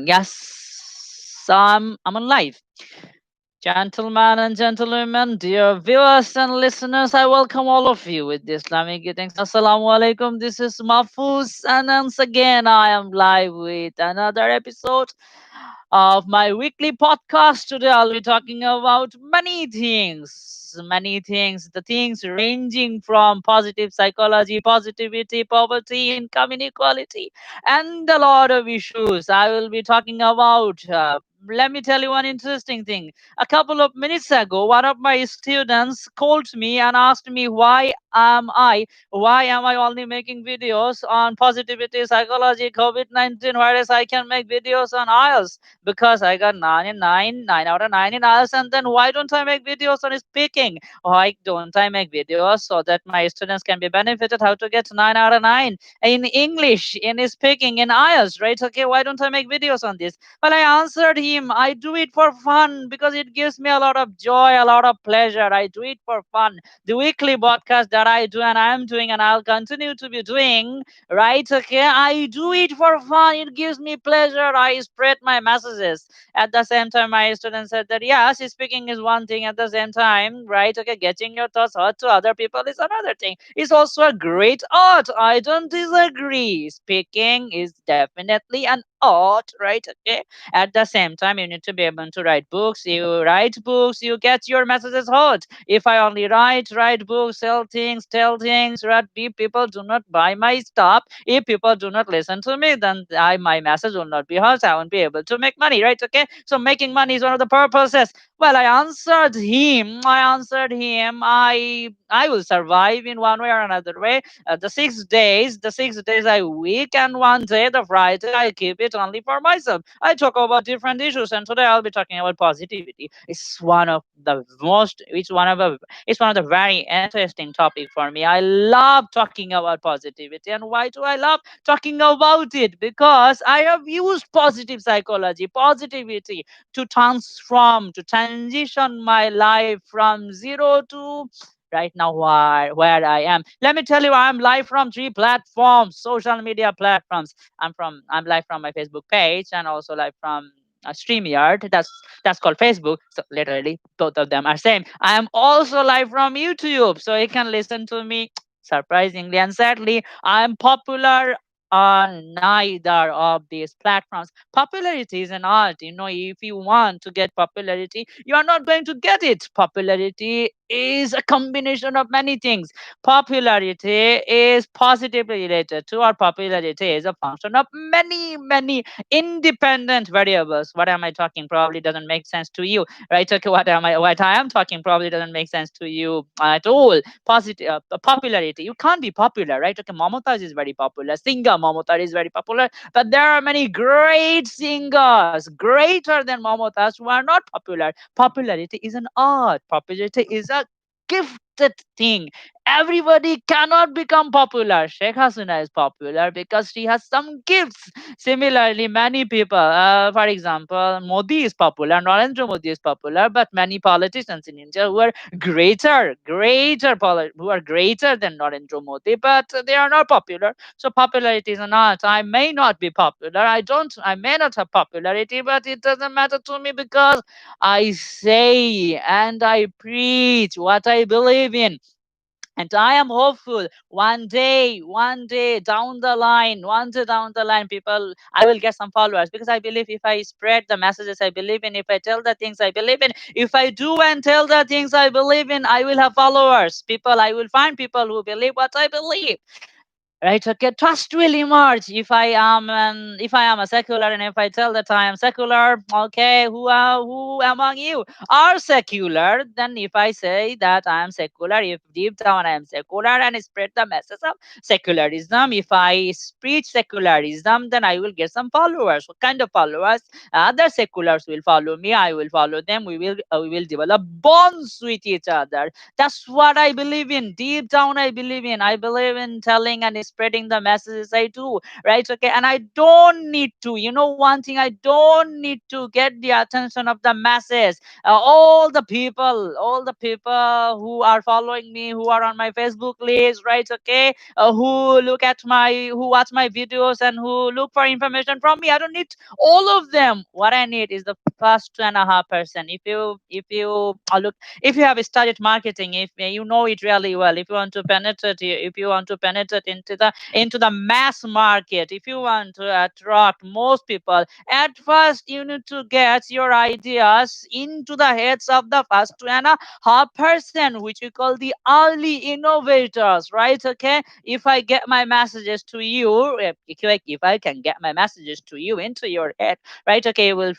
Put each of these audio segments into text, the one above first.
Yes, I'm on live. Gentlemen and gentlewomen, dear viewers and listeners, I welcome all of you with the Islamic greetings. Assalamu alaikum. This is Mahfouz, and once again, I am live with another episode of my weekly podcast. Today, I'll be talking about many things, the things ranging from positive psychology, positivity, poverty, income inequality, and a lot of issues. I will be talking about. Let me tell you one interesting thing. A couple of minutes ago, one of my students called me and asked me why am I only making videos on positivity, psychology, COVID-19, whereas I can make videos on IELTS because I got 9 out of 9 in IELTS. And then why don't I make videos on speaking? Why don't I make videos so that my students can be benefited how to get 9 out of 9 in English, in speaking, in IELTS, right? Okay, why don't I make videos on this? Well, I answered him, I do it for fun because it gives me a lot of joy, a lot of pleasure. I do it for fun. The weekly podcast that I do and I am doing and I'll continue to be doing, right? Okay, I do it for fun. It gives me pleasure. I spread my messages. At the same time, my student said that, yes, speaking is one thing. At the same time, right? Okay, getting your thoughts heard to other people is another thing. It's also a great art. I don't disagree. Speaking is definitely an art, right? Okay, at the same time, you need to be able to write books. You write books, you get your messages heard. If I only write books, sell things, tell things, right? If people do not buy my stuff, if people do not listen to me, then my message will not be heard. I won't be able to make money, right? Okay, so making money is one of the purposes. Well, I answered him. I will survive in one way or another way. The 6 days a week, and one day, the Friday, I keep it only for myself. I talk about different issues, and today I'll be talking about positivity. It's one of the very interesting topic for me. I love talking about positivity, and why do I love talking about it? Because I have used positive psychology, positivity to transform, to transition my life from zero to right now where I am. Let me tell you, I'm live from three platforms, social media platforms. I'm live from my Facebook page and also live from StreamYard. That's called Facebook. So literally both of them are same. I am also live from YouTube, so you can listen to me. Surprisingly and sadly, I am popular on neither of these platforms. Popularity is an art. If you want to get popularity, you are not going to get it. Popularity is a combination of many things. Popularity is positively related to, or popularity is a function of many independent variables. What am I talking? Probably doesn't make sense to you, right? Okay, what I am talking probably doesn't make sense to you at all. Popularity. You can't be popular, right? Okay, Mamata is very popular. Singer Mamata is very popular, but there are many great singers, greater than Mamotas, who are not popular. Popularity is an art. Popularity is a gifted thing. Everybody cannot become popular. Sheikh Hasina is popular because she has some gifts. Similarly, many people, for example, Modi is popular, Narendra Modi is popular, but many politicians in India who are who are greater than Narendra Modi, but they are not popular. So popularity is an art. I may not be popular. I may not have popularity, but it doesn't matter to me because I say and I preach what I believe in. And I am hopeful one day down the line, people, I will get some followers because I believe if I spread the messages I believe in, if I tell the things I believe in, if I do and tell the things I believe in, I will have followers. I will find people who believe what I believe. Right, okay, trust will emerge if I am a secular, and if I tell that I am secular, okay, who among you are secular? Then if I say that I am secular, if deep down I am secular and spread the message of secularism, if I preach secularism, then I will get some followers. What kind of followers? Other seculars will follow me, I will follow them, we will develop bonds with each other. That's what I believe in. Deep down, I believe in. I believe in telling and spreading the messages I do, right? Okay, and I don't need to, one thing, I don't need to get the attention of the masses. All the people who are following me, who are on my Facebook list, right? Okay, who watch my videos and who look for information from me, I don't need all of them. What I need is the first 2.5%. If you have studied marketing, if you know it really well, if you want to penetrate into the mass market, if you want to attract most people, at first you need to get your ideas into the heads of the first 2.5%, which we call the early innovators, right? Okay, if I get my messages to you, if I can get my messages to you into your head, right? Okay, you will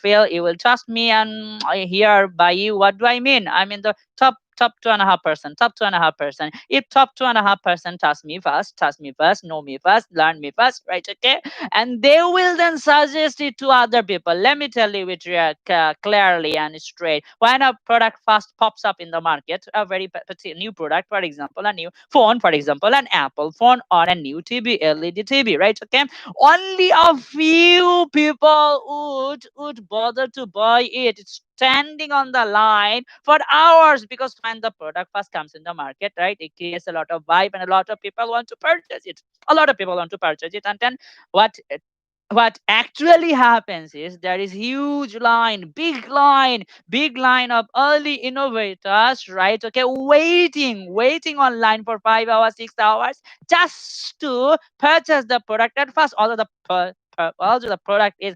trust me, and here by you, what do I mean? I mean the top 2.5%, top 2.5%. If top 2.5% trust me first, know me first, learn me first, right? Okay, and they will then suggest it to other people. Let me tell you it clearly and straight. When a product first pops up in the market, a very new product, for example, a new phone, for example, an Apple phone or a new TV, LED TV, right? Okay, only a few people would bother to buy it. It's standing on the line for hours, because when the product first comes in the market, right, it creates a lot of vibe and a lot of people want to purchase it. A lot of people want to purchase it, and then what what actually happens is there is huge line, big line of early innovators, right? Okay, waiting online for 5 hours, 6 hours, just to purchase the product at first. Although the product is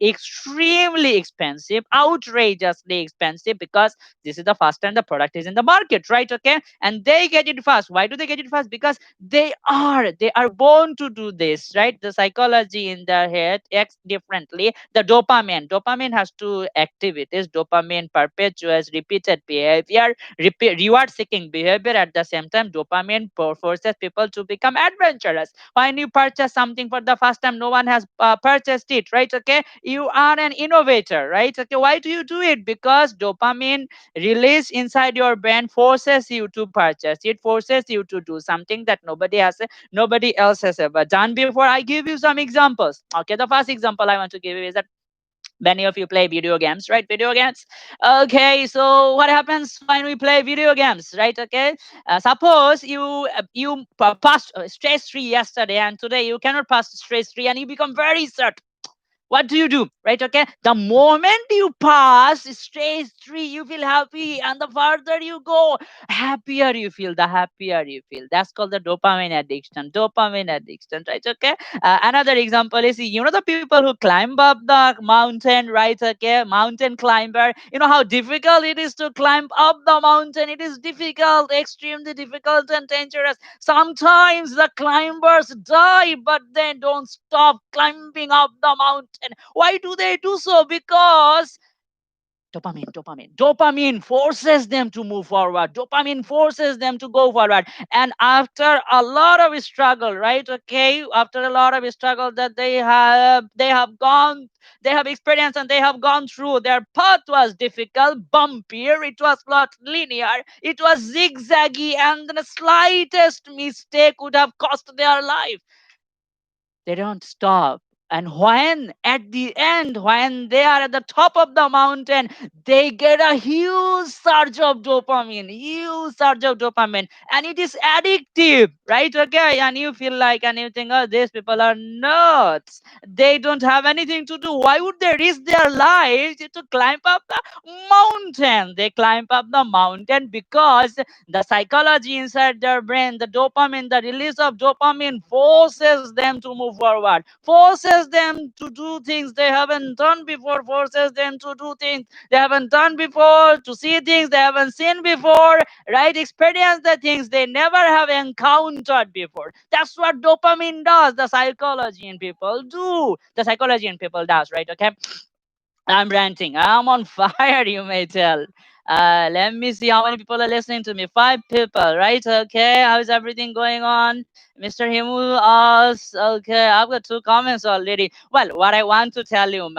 extremely expensive, outrageously expensive, because this is the first time the product is in the market, right? Okay, and they get it fast. Why do they get it fast? Because they are born to do this, right? The psychology in their head acts differently. The dopamine has two activities. Dopamine perpetuates repeated behavior, reward seeking behavior. At the same time, dopamine forces people to become adventurous. When you purchase something for the first time, no one has purchased it, right? Okay, you are an innovator, right? Okay, why do you do it? Because dopamine release inside your brain forces you to purchase. It forces you to do something that nobody else has ever done before. I give you some examples. Okay, the first example I want to give you is that many of you play video games, right? Video games. Okay, so what happens when we play video games, right? Okay, suppose you passed stress free yesterday, and today you cannot pass stress free, and you become very sad. What do, right? Okay, the moment you pass stage 3, you feel happy, and the further you go, happier you feel, the happier you feel. That's called the dopamine addiction, right? Okay, another example is, the people who climb up the mountain, right? Okay, mountain climber. You know how difficult it is to climb up the mountain. It is difficult, extremely difficult and dangerous. Sometimes the climbers die, but they don't stop climbing up the mountain. Why do they do so? Because dopamine forces them to move forward. Dopamine forces them to go forward. And after a lot of struggle, right? Okay, after a lot of struggle that they have experienced and they have gone through, their path was difficult, bumpier, it was not linear, it was zigzaggy, and the slightest mistake would have cost their life. They don't stop. And when at the end, when they are at the top of the mountain, they get a huge surge of dopamine, and it is addictive, right? Okay, and you feel like, and you think, oh, these people are nuts. They don't have anything to do. Why would they risk their lives to climb up the mountain? They climb up the mountain because the psychology inside their brain, the dopamine, the release of dopamine forces them to move forward, forces them to do things they haven't done before, forces them to do things they haven't done before, to see things they haven't seen before, right? Experience the things they never have encountered before. That's what dopamine does. The psychology in people do. The psychology in people does, right? Okay. I'm ranting. I'm on fire, you may tell. Let me see how many people are listening to me. 5 people, right? Okay. How's everything going on? Mr. Himu asks, okay, I've got 2 comments already. Well, what I want to tell you,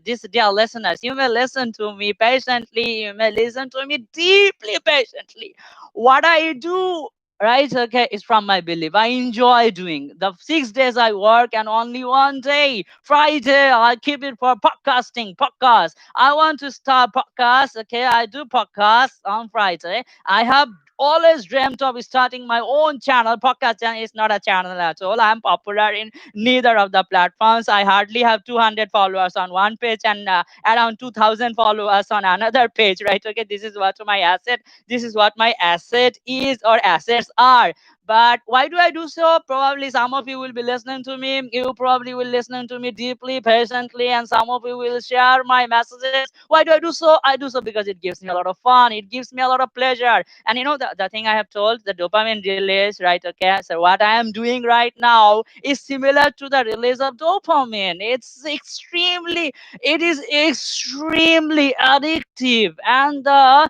this dear listeners, you may listen to me patiently. You may listen to me deeply patiently. What I do right? Okay, it's from my belief. I enjoy doing the 6 days I work, and only one day, Friday, I keep it for podcasting. Podcast. I want to start podcast. Okay, I do podcast on Friday. I have always dreamt of starting my own channel. Podcast channel is not a channel at all. I'm popular in neither of the platforms. I hardly have 200 followers on one page and around 2,000 followers on another page. Right? Okay, this is what my asset, this is what my asset is, or assets are. But why do I do so? Probably some of you will be listening to me. You probably will listening to me deeply, patiently, and some of you will share my messages. Why do I do so? I do so because it gives me a lot of fun. It gives me a lot of pleasure. And the thing I have told, the dopamine release, right? Okay. So what I am doing right now is similar to the release of dopamine. It is extremely addictive, and the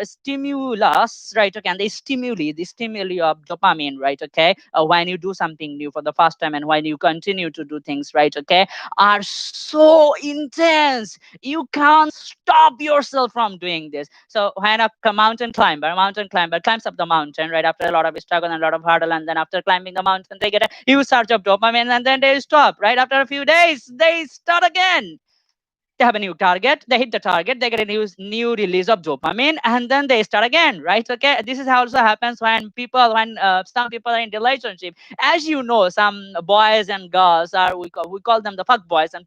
stimulus, right? Okay, and the stimuli of dopamine, right? Okay, when you do something new for the first time and when you continue to do things, right? Okay, are so intense. You can't stop yourself from doing this. So when a mountain climber climbs up the mountain, right, after a lot of struggle and a lot of hurdle, and then after climbing the mountain, they get a huge surge of dopamine, and then they stop. Right after a few days, they start again. They have a new target, they hit the target, they get a new release of dopamine, and then they start again, right? Okay, this is how also happens when some people are in relationship. As you know, some boys and girls are, we call them the fuck boys, and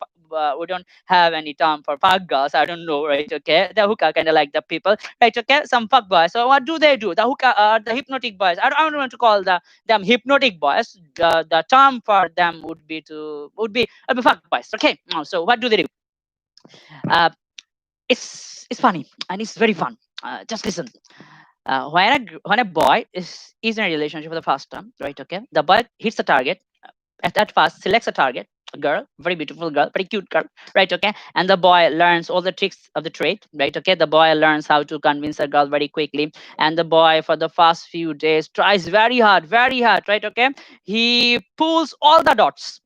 we don't have any term for fuck girls. I don't know, right? Okay, the hookah kind of like the people, right? Okay, some fuck boys. So what do? The hookah the hypnotic boys. I don't want to call them hypnotic boys. The term for them would be fuck boys. Okay. So what do? uh, it's funny, and it's very fun. Just listen. When a boy is in a relationship for the first time, right? Okay, the boy hits a target at first, selects a target, a girl, very beautiful girl, very cute girl, right? Okay, and the boy learns all the tricks of the trade, right? Okay, the boy learns how to convince a girl very quickly, and the boy for the first few days tries very hard, right? Okay, he pulls all the dots,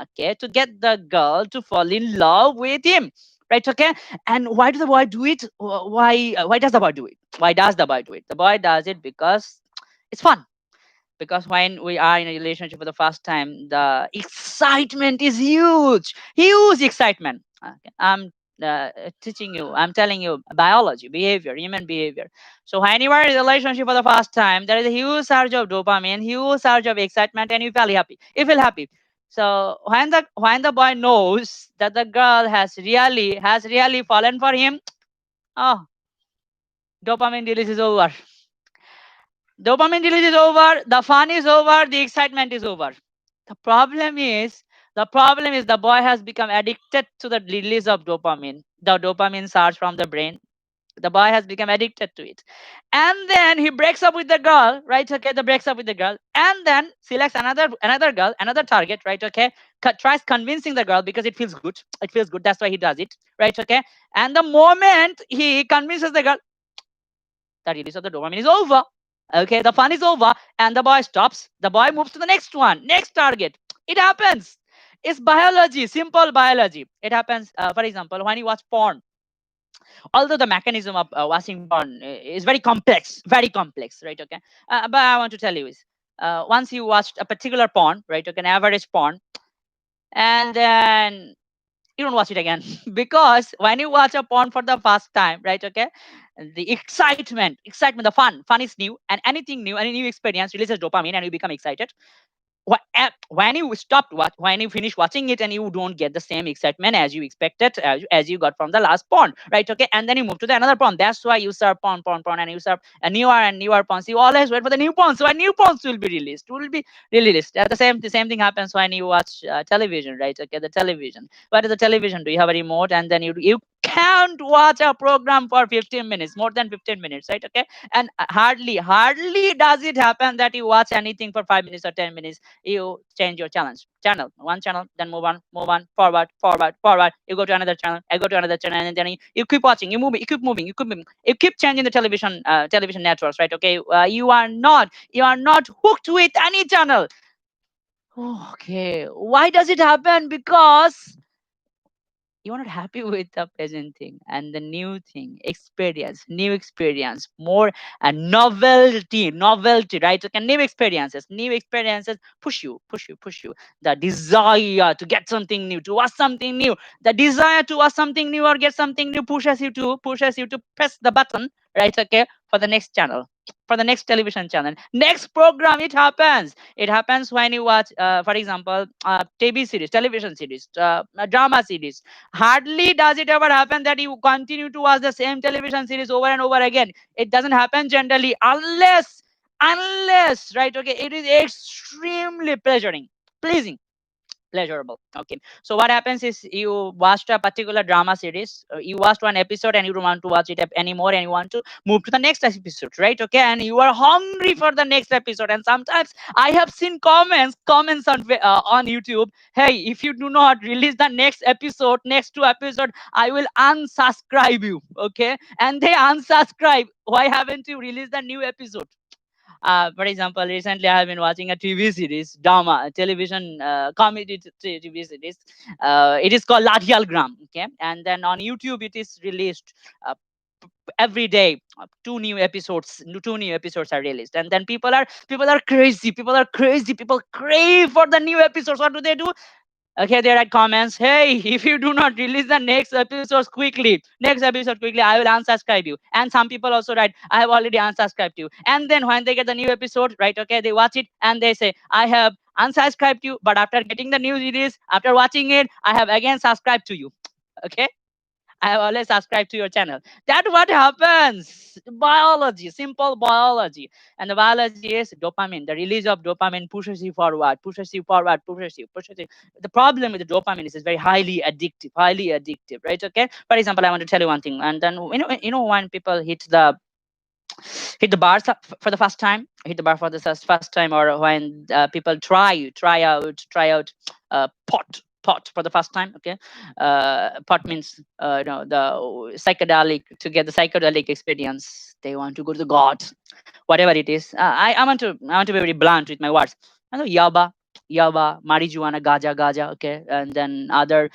okay, to get the girl to fall in love with him, right? Okay, and why does the boy do it? Why does the boy do it? Why does the boy do it? The boy does it because it's fun. Because when we are in a relationship for the first time, the excitement is huge excitement. Okay. Teaching you, I'm telling you, biology, behavior, human behavior. So when you are in a relationship for the first time, there is a huge surge of dopamine, huge surge of excitement, and you feel happy. So when the boy knows that the girl has really fallen for him, oh, dopamine release is over. Dopamine release is over, the fun is over, the excitement is over. The problem is, the boy has become addicted to the release of dopamine, the dopamine surge from the brain. The boy has become addicted to it. And then he breaks up with the girl, right? Okay, the breaks up with the girl, and then selects another girl, another target, right? Okay, tries convincing the girl because it feels good. It feels good. That's why he does it, right? Okay, and the moment he convinces the girl, the release of the dopamine is over. Okay, the fun is over, and the boy stops. The boy moves to the next one, next target. It happens. It's biology, simple biology. It happens, for example, when you watch porn. Although the mechanism of watching porn is very complex, right? Okay, but I want to tell you is, once you watched a particular porn, right? Okay, an average porn, and then you don't watch it again because when you watch a porn for the first time, right? Okay, the excitement, the fun is new, and anything new, any new experience releases dopamine, and you become excited. When you when you finish watching it, and you don't get the same excitement as you expected, as you got from the last porn, right? Okay, and then you move to the another porn. That's why you serve porn, and you serve a newer and newer porns. You always wait for the new porn, so a new porns will be released. The same thing happens when you watch television, right? Okay, the television. What is the television? Do you have a remote? And then you can't watch a program for 15 minutes, more than 15 minutes, right? Okay, and hardly does it happen that you watch anything for 5 minutes or 10 minutes. You change your channel, one channel, then move on, forward. You go to another channel, I go to another channel, and then you keep watching, you keep changing the television networks, right? Okay, you are not hooked with any channel. Okay, why does it happen? Because you're not happy with the present thing and the new thing, new experience, more novelty, right? Okay, new experiences push you. The desire to get something new, to watch something new, the desire to watch something new or get something new pushes you to press the button, right? Okay, for the next channel, for the next television channel, next program. It happens when you watch, for example, TV series, television series, drama series. Hardly does it ever happen that you continue to watch the same television series over and over again. It doesn't happen generally, unless, right? Okay, it is extremely pleasing, pleasurable. Okay, so what happens is, you watched a particular drama series, you watched one episode and you don't want to watch it anymore, and you want to move to the next episode, right? Okay, and you are hungry for the next episode, and sometimes I have seen comments on YouTube. Hey, if you do not release the next two episode, I will unsubscribe you. Okay, and they unsubscribe. Why haven't you released the new episode? For example, recently I have been watching a TV series, drama, television comedy TV series. It is called Lathial Gram. Okay, and then on YouTube it is released uh, every day. Two new episodes are released, and then people are crazy. People crave for the new episodes. What do they do? Okay, there are comments. Hey, if you do not release the next episode quickly, I will unsubscribe you. And some people also write, I have already unsubscribed you. And then when they get the new episode, right? Okay, they watch it and they say, I have unsubscribed you, but after getting the new series, after watching it, I have again subscribed to you. Okay, I have always subscribed to your channel. That's what happens. Biology, simple biology. And the biology is dopamine. The release of dopamine pushes you forward. The problem with the dopamine is it's very highly addictive, right? Okay. For example, I want to tell you one thing. And then, when people hit the bar for the first time, hit the bar for the first time, or when people try out pot for the first time. Okay, pot means, the psychedelic, to get the psychedelic experience. They want to go to the god, whatever it is. I want to be very blunt with my words. I know yaba, marijuana, gaja, okay, and then other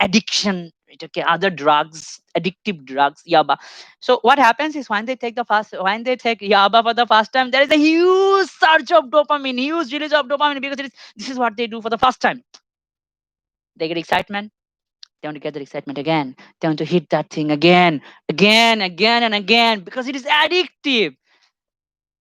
addiction, right? Okay, other drugs, addictive drugs, yaba. So what happens is, when they take yaba for the first time, there is a huge surge of dopamine, huge release of dopamine, because this is what they do for the first time. They get excitement. They want to get that excitement again. They want to hit that thing again and again, because it is addictive.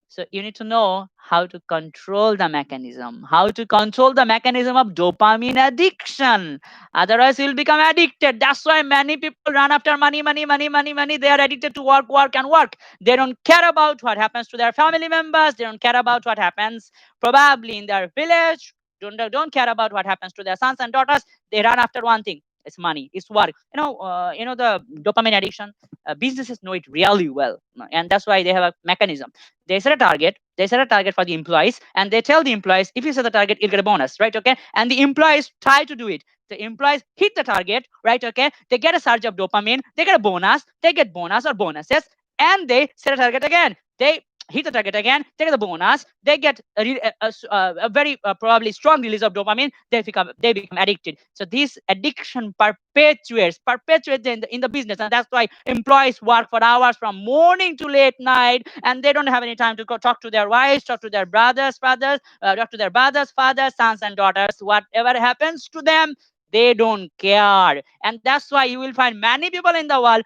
So you need to know how to control the mechanism, of dopamine addiction. Otherwise, you'll become addicted. That's why many people run after money, money, money, money, money. They are addicted to work, work, and work. They don't care about what happens to their family members. They don't care about what happens probably in their village. Don't care about what happens to their sons and daughters. They run after one thing. It's money. It's work. The dopamine addiction. Businesses know it really well, and that's why they have a mechanism. They set a target for the employees, and they tell the employees, if you set the target, you'll get a bonus, right? Okay, and the employees try to do it. The employees hit the target, right? Okay, they get a surge of dopamine, they get a bonus, they get bonus or bonuses, and they set a target again. They hit the target again, they get the bonus, they get a very probably strong release of dopamine. They become addicted. So this addiction perpetuates in the business, and that's why employees work for hours from morning to late night, and they don't have any time to go talk to their wives, talk to their brothers, fathers, sons, and daughters. Whatever happens to them, they don't care. And that's why you will find many people in the world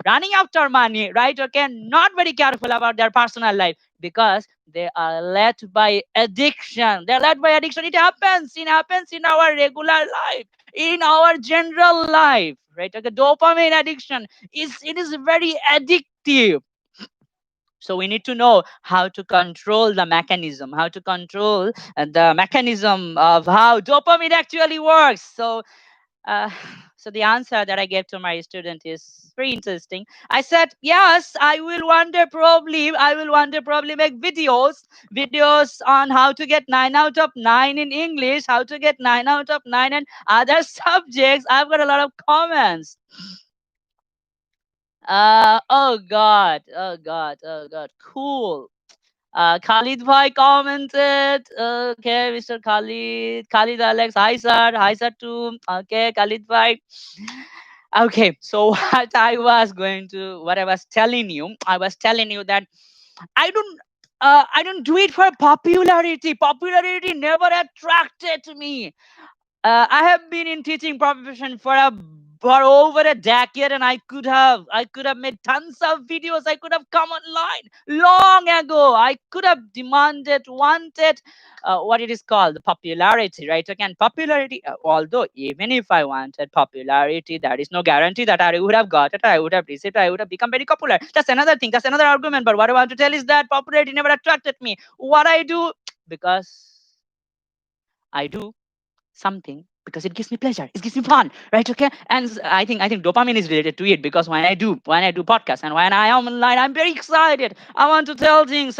running after money, right? Okay, not very careful about their personal life, because they are led by addiction. They're led by addiction. It happens in our regular life, in our general life, right? Okay, dopamine addiction is very addictive. So we need to know how to control the mechanism of how dopamine actually works. uh, so the answer that I gave to my student is very interesting. I said, yes, I will one day probably make videos on how to get 9 out of 9 in English, how to get 9 out of 9 in other subjects. I've got a lot of comments. Oh God, oh God, oh God, cool. Khalid Bhai commented. Okay, Mr. Khalid. Khalid Alex. Hi, sir. Hi, sir, too. Okay, Khalid Bhai. Okay, so what I was telling you, I was telling you that I don't. I don't do it for popularity. Popularity never attracted me. I have been in teaching profession for over a decade, and I could have made tons of videos. I could have come online long ago. I could have wanted what it is called popularity, right? Again, popularity. Although even if I wanted popularity, there is no guarantee that I would have got it. I would have received. I would have become very popular. That's another thing. That's another argument. But what I want to tell is that popularity never attracted me. What I do because I do something because it gives me pleasure, it gives me fun, right? Okay, and I think dopamine is related to it, because when I do podcasts and when I am online, I'm very excited. I want to tell things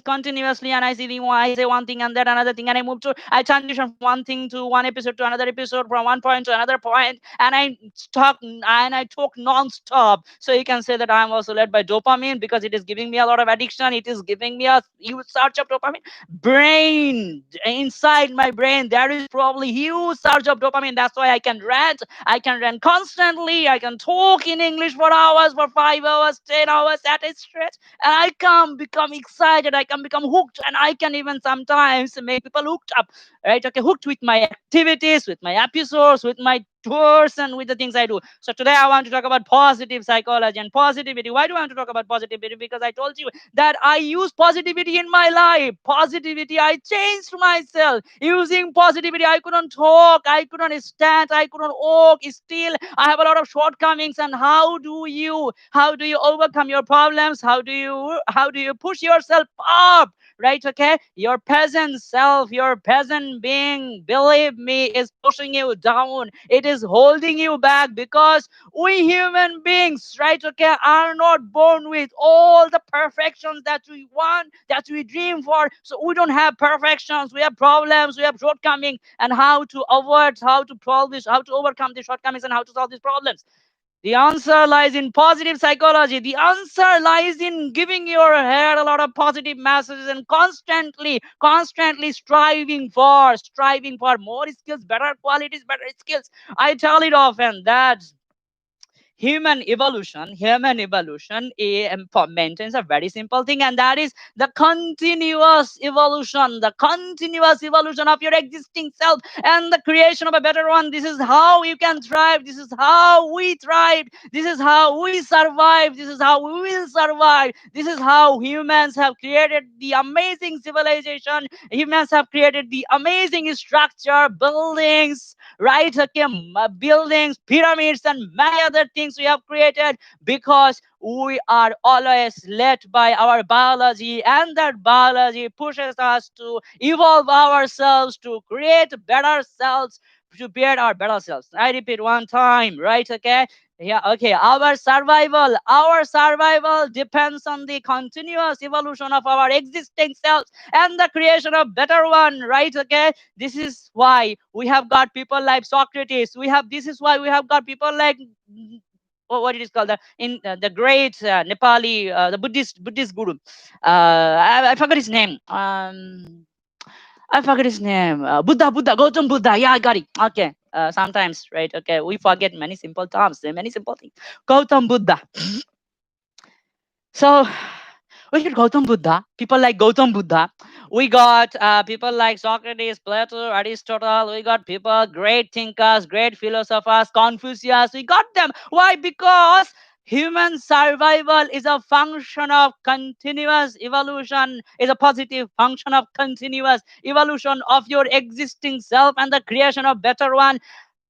continuously, and I say one thing and then another thing, and I transition from one thing to one episode to another episode, from one point to another point, and I talk non-stop. So you can say that I'm also led by dopamine, because it is giving me a lot of addiction. It is giving me a huge surge of dopamine. Inside my brain, there is probably huge surge of dopamine. That's why I can rant constantly. I can talk in English for hours, for 5 hours, 10 hours at a stretch, and I can become excited. I can become hooked, and I can even sometimes make people hooked up, right? Okay, hooked with my activities, with my episodes, with my tours, and with the things I do. So today I want to talk about positive psychology and positivity. Why do I want to talk about positivity? Because I told you that I use positivity in my life. Positivity, I changed myself. Using positivity, I couldn't talk, I couldn't stand, I couldn't walk. Still, I have a lot of shortcomings. And how do you overcome your problems? How do you push yourself up? Right? Okay. Your peasant self, your peasant being, believe me, is pushing you down. It is holding you back, because we human beings, right, okay, are not born with all the perfections that we want, that we dream for. So we don't have perfections, we have problems, we have shortcomings. And how to avoid, how to solve this, how to overcome these shortcomings, and how to solve these problems? The answer lies in positive psychology. The answer lies in giving your head a lot of positive messages, and constantly striving for more skills, better qualities, better skills. I tell it often that human evolution maintains a very simple thing, and that is the continuous evolution of your existing self, and the creation of a better one. This is how you can thrive. This is how we thrive. This is how we survive. This is how we will survive. This is how humans have created the amazing civilization. Humans have created the amazing structure, buildings, right? Okay, buildings, pyramids, and many other things we have created, because we are always led by our biology, and that biology pushes us to evolve ourselves, to create better selves, to create our better selves. I repeat one time, right? Okay. Yeah, okay. Our survival depends on the continuous evolution of our existing selves, and the creation of better one, right? Okay. This is why we have got people like Socrates. This is why we have got people like, what it is called, the great Nepali, the Buddhist guru. I forgot his name. I forget his name. Buddha, Gautam Buddha. Yeah, I got it. Okay. Sometimes, right? Okay, we forget many simple terms, many simple things. Gautam Buddha. So we got Gautam Buddha, people like Gautam Buddha. We got people like Socrates, Plato, Aristotle. We got people, great thinkers, great philosophers, Confucius. We got them. Why? Because human survival is a function of continuous evolution, is a positive function of continuous evolution of your existing self, and the creation of better one.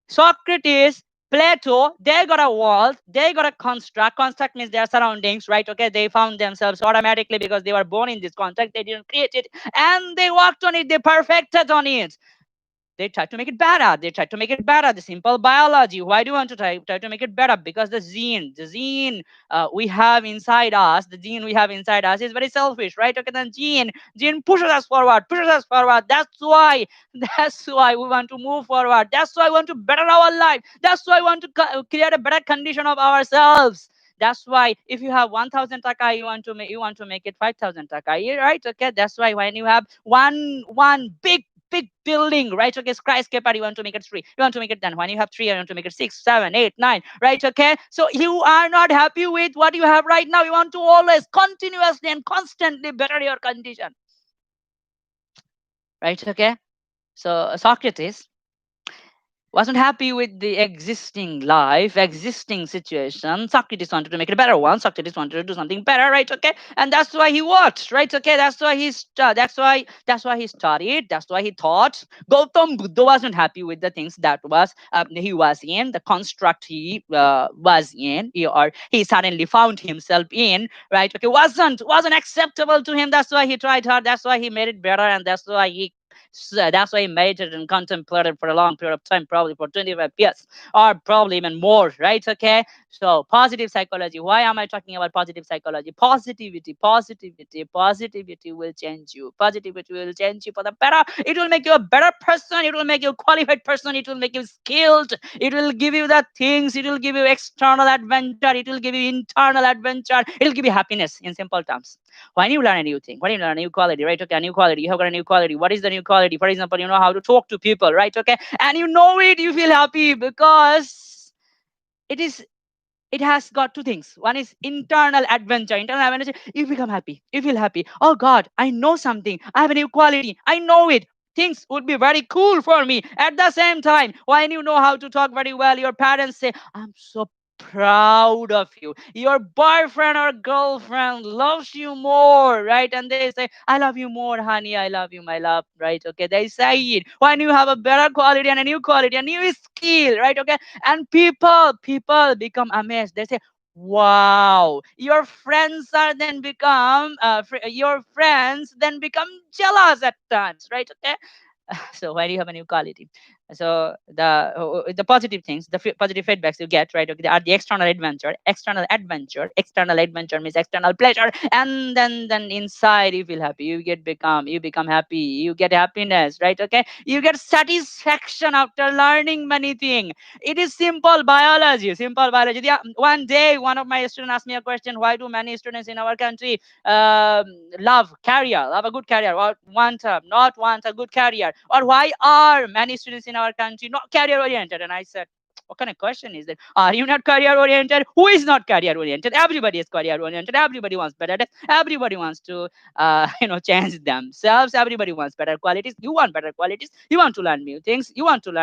Socrates, Plato, they got a wall, they got a construct. Construct means their surroundings, right? Okay, they found themselves automatically because they were born in this construct. They didn't create it, and they worked on it. They perfected on it. They try to make it better. They try to make it better. The simple biology. Why do you want to try to make it better? Because the gene we have inside us, the gene we have inside us is very selfish, right? Okay, then gene pushes us forward. That's why we want to move forward. That's why we want to better our life. That's why we want to create a better condition of ourselves. That's why if you have 1000 taka, you want to make it 5000 taka, right? Okay, that's why when you have one big building, right? Okay, skyscraper, you want to make it three, you want to make it 10. When you have three, you want to make it 6, 7, 8, 9, right? Okay, so you are not happy with what you have right now. You want to always continuously and constantly better your condition, right? Okay, so Socrates wasn't happy with the existing life, existing situation. Socrates wanted to make it a better one. Socrates wanted to do something better, right? Okay, and that's why he worked, right? Okay, that's why he studied. That's why he thought. Gautam Buddha wasn't happy with the things that was he was in, the construct he was in, or he suddenly found himself in, right? Okay, wasn't acceptable to him. That's why he tried hard. That's why he made it better, and that's why he meditated and contemplated for a long period of time, probably for 25 years or probably even more, right? Okay. So, positive psychology. Why am I talking about positive psychology? Positivity will change you. Positivity will change you for the better. It will make you a better person. It will make you a qualified person. It will make you skilled. It will give you the things. It will give you external adventure. It will give you internal adventure. It will give you happiness in simple terms. When you learn a new thing, when you learn a new quality, right? Okay, a new quality, you have got a new quality. What is the new quality? For example, you know how to talk to people, right? Okay, and you know it, you feel happy because it is it has got two things. One is internal adventure. Internal adventure, you become happy, you feel happy. Oh God, I know something, I have a new quality, I know it. Things would be very cool for me. At the same time, when you know how to talk very well, your parents say, I'm so proud of you. Your boyfriend or girlfriend loves you more, right? And they say, I love you more, honey, I love you, my love, right? Okay, they say it when you have a better quality and a new quality, a new skill, right? Okay, and people become amazed. They say, wow, your friends then become jealous at times, right? Okay, so why do you have a new quality? So the positive things, the positive feedbacks you get, right? Okay, they are the external adventure means external pleasure, and then inside you feel happy, you become happy, you get happiness, right? Okay, you get satisfaction after learning many things. It is simple biology. Yeah, one day one of my students asked me a question: why do many students in our country love a good career, or not want a good career, or why are many students in our country not career oriented? And I said, what kind of question is that? Are you not career oriented? Who is not career oriented? Everybody is career oriented. Everybody wants better. Everybody wants to change themselves. Everybody wants better qualities. You want better qualities, you want to learn new things, you want to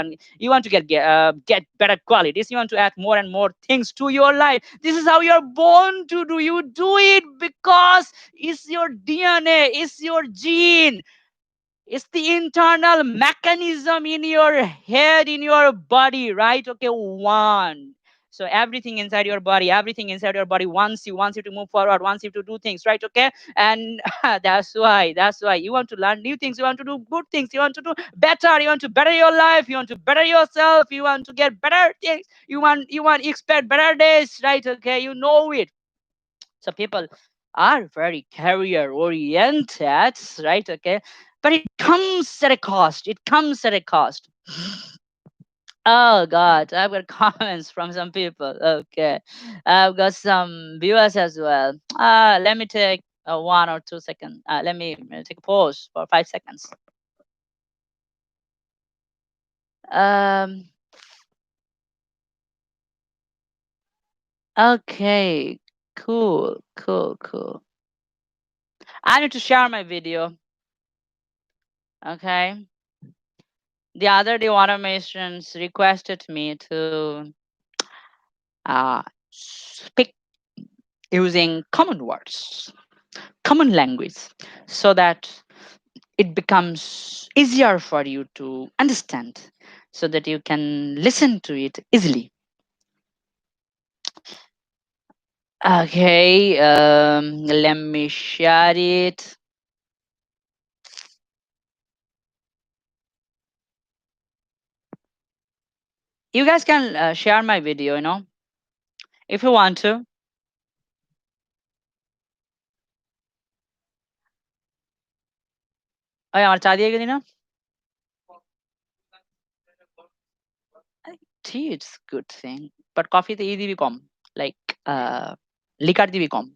get better qualities, you want to add more and more things to your life. This is how you're born to do. You do it because it's your DNA, it's your gene, it's the internal mechanism in your head, in your body, right? Okay, one. So everything inside your body wants you to move forward, wants you to do things, right? Okay, and that's why you want to learn new things, you want to do good things, you want to do better, you want to better your life, you want to better yourself, you want to get better things, you want to expect better days, right? Okay, you know it. So people are very career oriented, right? Okay, but it comes at a cost. It comes at a cost. Oh God, I've got comments from some people. Okay, I've got some viewers as well. Let me take 1 or 2 seconds. Let me take a pause for 5 seconds. Um. Okay. Cool. Cool. Cool. I need to share my video. Okay. The other day, one of my students requested me to speak using common words, common language, so that it becomes easier for you to understand, so that you can listen to it easily. Okay, let me share it. You guys can share my video, if you want to. ওই আমার চা দিয়ে গেলি না? Tea, it's good thing, but coffee তে ই দিবি কম, like liquor দিবি কম।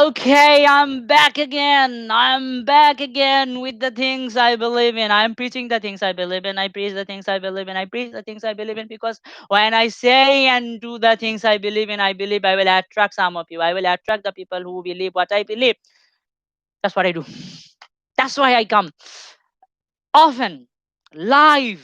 Okay, I'm back again. I'm back again with the things I believe in. I'm preaching the things I believe in. I preach the things I believe in. I preach the things I believe in because when I say and do the things I believe in, I believe I will attract some of you. I will attract the people who believe what I believe. That's what I do. That's why I come often live,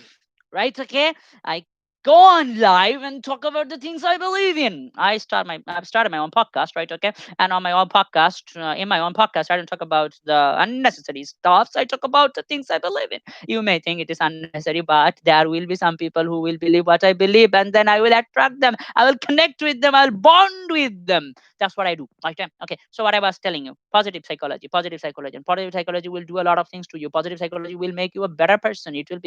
right? Okay, I go on live and talk about the things I believe in. I've started my own podcast, right? Okay, and on my own podcast, in my own podcast, I don't talk about the unnecessary stuffs. I talk about the things I believe in. You may think it is unnecessary, but there will be some people who will believe what I believe, and then I will attract them. I will connect with them. I'll bond with them. That's what I do. Right? Okay. So what I was telling you, positive psychology, and positive psychology will do a lot of things to you. Positive psychology will make you a better person. It will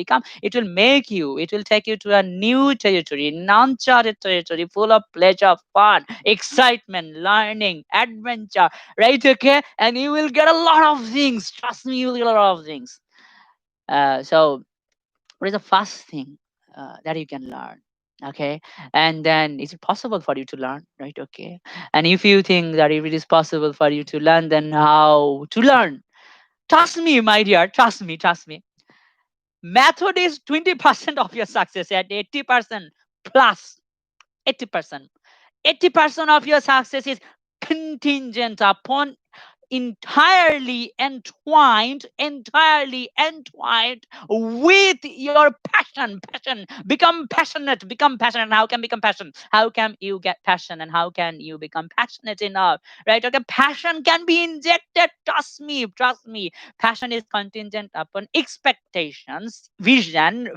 make you. It will take you to a new territory, non-charted territory, full of pleasure, fun, excitement, learning, adventure. Right? Okay. And you will get a lot of things. Trust me, you will get a lot of things. So what is the first thing that you can learn? Okay, and then is it possible for you to learn, right? Okay, and if you think that if it is possible for you to learn, then how to learn? Trust me, my dear, trust me. Method is 20% of your success, at 80% plus. 80%, 80% of your success is contingent upon entirely entwined with your passion. Become passionate. How can become passion? How can you get passion, and how can you become passionate enough, right? Okay, passion can be injected. Trust me. Passion is contingent upon expectations, vision,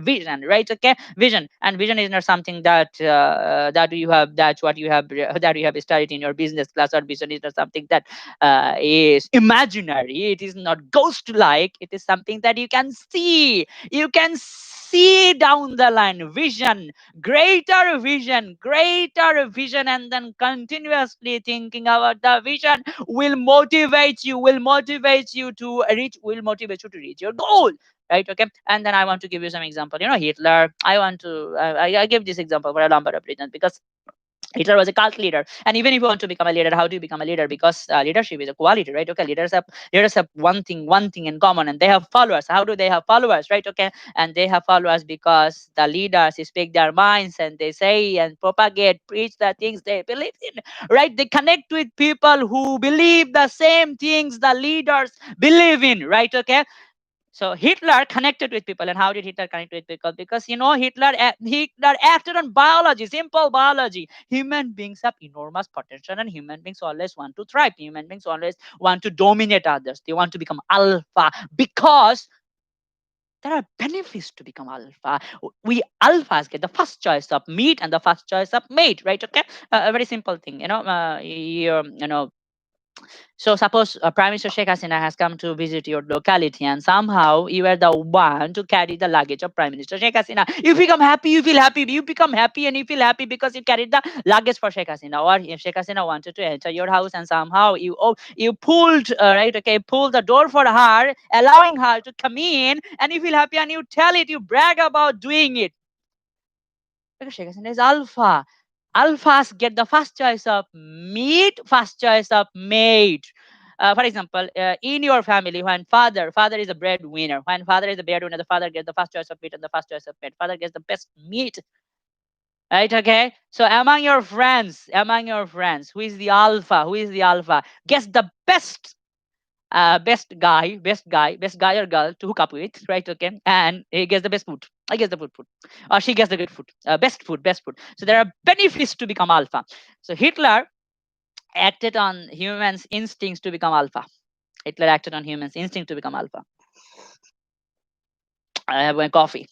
right? Okay, vision. And vision is not something that you have studied in your business class. Or vision is not something that is imaginary. It is not ghost like. It is something that you can see. You can see down the line. Greater vision, and then continuously thinking about the vision will motivate you to reach your goal, right? Okay, and then I want to give you some example. Hitler. I give this example for a number of reasons, because Hitler was a cult leader. And even if you want to become a leader, how do you become a leader? Because leadership is a quality, right? Okay, leaders have one thing in common, and they have followers. How do they have followers, right? Okay, and they have followers because the leaders speak their minds, and they say and propagate, preach the things they believe in, right? They connect with people who believe the same things the leaders believe in, right? Okay, so Hitler connected with people. And how did Hitler connect with people? Because Hitler acted on biology, simple biology. Human beings have enormous potential, and human beings always want to thrive. Human beings always want to dominate others. They want to become alpha, because there are benefits to become alpha. We alphas get the first choice of meat and the first choice of mate, right? Okay, a very simple thing. So suppose Prime Minister Sheikh Hasina has come to visit your locality, and somehow you are the one to carry the luggage of Prime Minister Sheikh Hasina. You become happy, you feel happy, you become happy and you feel happy because you carried the luggage for Sheikh Hasina. Or if Sheikh Hasina wanted to enter your house, and somehow you pulled right, okay, pulled the door for her, allowing her to come in, and you feel happy and you tell it, you brag about doing it. Because Sheikh Hasina is alpha. Alphas get the first choice of meat, first choice of mate. For example, in your family, when father is a breadwinner, the father gets the first choice of meat and the first choice of meat. Father gets the best meat, right? Okay. So among your friends, who is the alpha? Gets the best guy or girl to hook up with, right? Okay, and he gets the best food. I guess the good food, or she gets the good food, best food. So there are benefits to become alpha. So Hitler acted on humans' instincts to become alpha. Hitler acted on humans' instinct to become alpha. I have my coffee.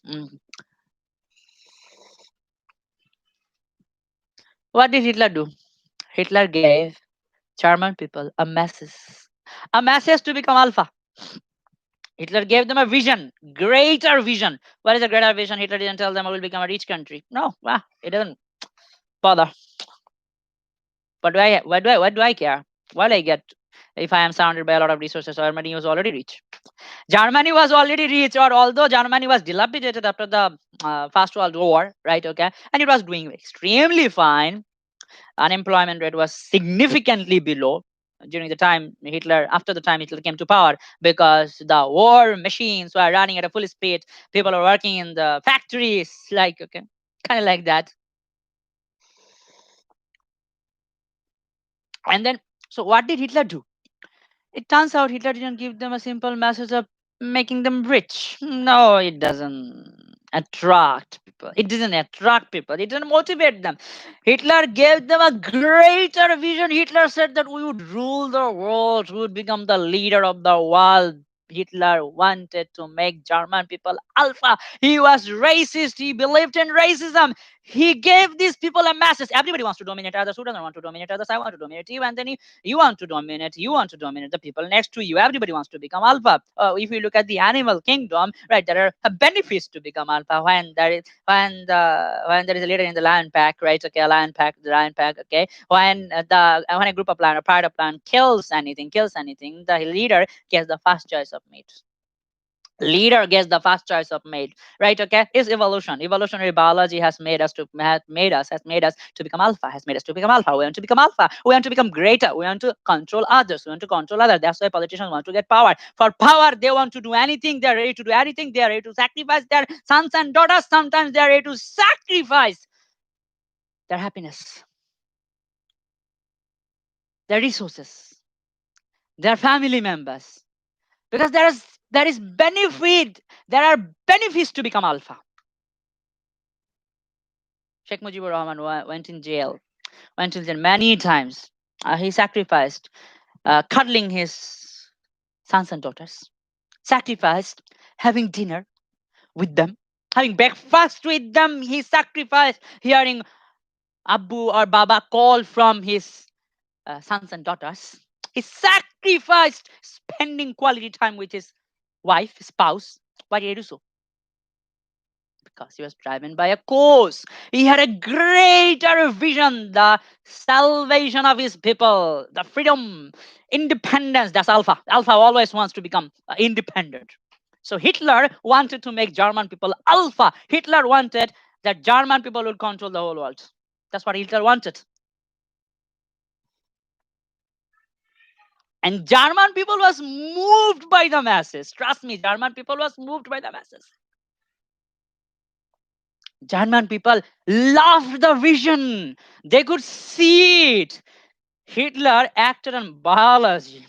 What did Hitler do? Hitler gave German people a message to become alpha. Hitler gave them a vision, greater vision. What is a greater vision? Hitler didn't tell them I will become a rich country. No, it doesn't bother. What do I care? What I get if I am surrounded by a lot of resources? Germany was already rich. Germany was already rich, or although Germany was dilapidated after the First World War, right? Okay, and it was doing extremely fine. Unemployment rate was significantly below during the time Hitler, after the time Hitler came to power, because the war machines were running at a full speed. People are working in the factories, like, okay, kind of like that. And then, so what did Hitler do? It turns out Hitler didn't give them a simple message of making them rich. No, it doesn't attract people. It doesn't attract people. It doesn't motivate them. Hitler gave them a greater vision. Hitler said that we would rule the world, we would become the leader of the world. Hitler wanted to make German people alpha. He was racist. He believed in racism. He gave these people a message. Everybody wants to dominate others. Who doesn't want to dominate others? I want to dominate you. And then you want to dominate the people next to you. Everybody wants to become alpha. If you look at the animal kingdom, right, there are benefits to become alpha when there is a leader in the lion pack, right? Okay, a lion pack, the lion pack. Okay, when a group of lion or pride of lion kills anything, the leader gets the first choice of meat. Leader gets the first choice of mate, right? Okay, is evolutionary biology has made us to become alpha, has made us to become alpha. We want to become alpha, we want to become greater, we want to control others, we want to control others. That's why politicians want to get power. For power, they want to do anything, they're ready to do anything, they're ready to sacrifice their sons and daughters. Sometimes they're ready to sacrifice their happiness, their resources, their family members, because there is benefit, there are benefits to become alpha. Sheikh Mujibur Rahman went in jail many times. He sacrificed cuddling his sons and daughters, sacrificed having dinner with them, having breakfast with them. He sacrificed hearing Abu or Baba call from his sons and daughters. He sacrificed spending quality time with his wife, spouse. Why did he do so? Because he was driven by a cause. He had a greater vision, the salvation of his people, the freedom, independence. That's Alpha. Alpha always wants to become independent. So Hitler wanted to make German people Alpha. Hitler wanted that German people would control the whole world. That's what Hitler wanted. And German people was moved by the masses. Trust me, German people was moved by the masses. German people loved the vision. They could see it. Hitler acted on biology.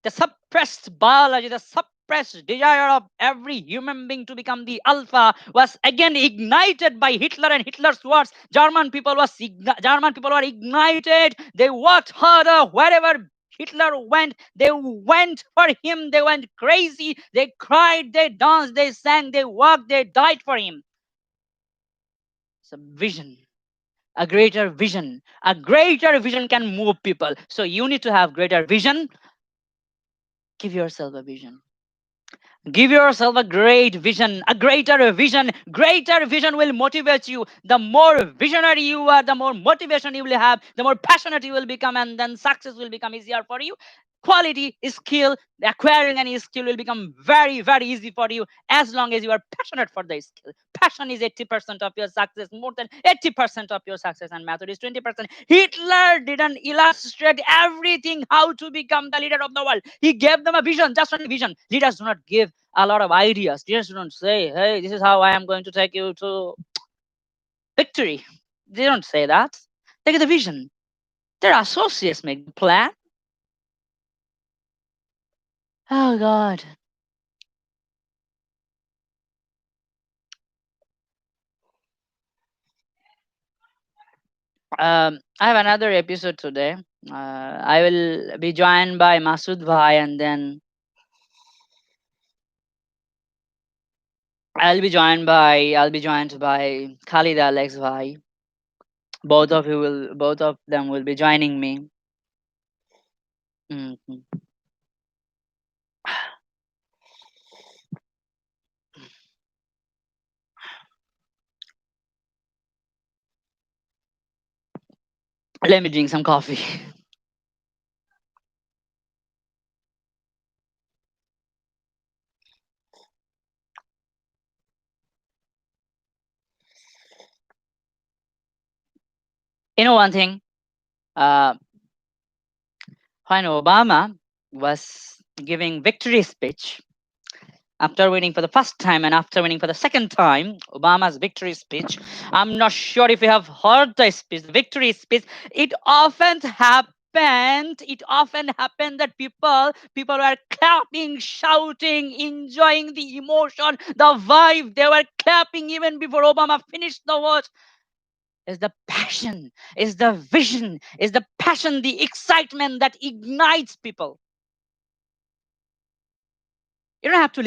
The suppressed biology, the suppressed desire of every human being to become the alpha was again ignited by Hitler and Hitler's words. German people were ignited. They worked harder wherever Hitler went. They went for him. They went crazy. They cried, they danced, they sang, they worked, they died for him. It's a vision, a greater vision. A greater vision can move people. So you need to have greater vision. Give yourself a vision. Give yourself a great vision, a greater vision. Greater vision will motivate you. The more visionary you are, the more motivation you will have, the more passionate you will become, and then success will become easier for you. Quality, skill, acquiring any skill will become very, very easy for you as long as you are passionate for the skill. Passion is 80% of your success, more than 80% of your success, and method is 20%. Hitler didn't illustrate everything how to become the leader of the world. He gave them a vision, just one vision. Leaders do not give a lot of ideas. Leaders don't say, hey, this is how I am going to take you to victory. They don't say that. They get the vision. Their associates make the plan. Oh God. I have another episode today. I will be joined by Masood Bhai, and then I'll be joined by Khalid Alex Bhai. Both of them will be joining me. Mhm. Let me drink some coffee. You know one thing? Uh, when Obama was giving victory speech after winning for the first time and after winning for the second time, Obama's victory speech. I'm not sure if you have heard the speech, the victory speech. It often happened. It often happened that people were clapping, shouting, enjoying the emotion, the vibe. They were clapping even before Obama finished the words. Is the passion, is the vision, is the passion, the excitement that ignites people. You don't have to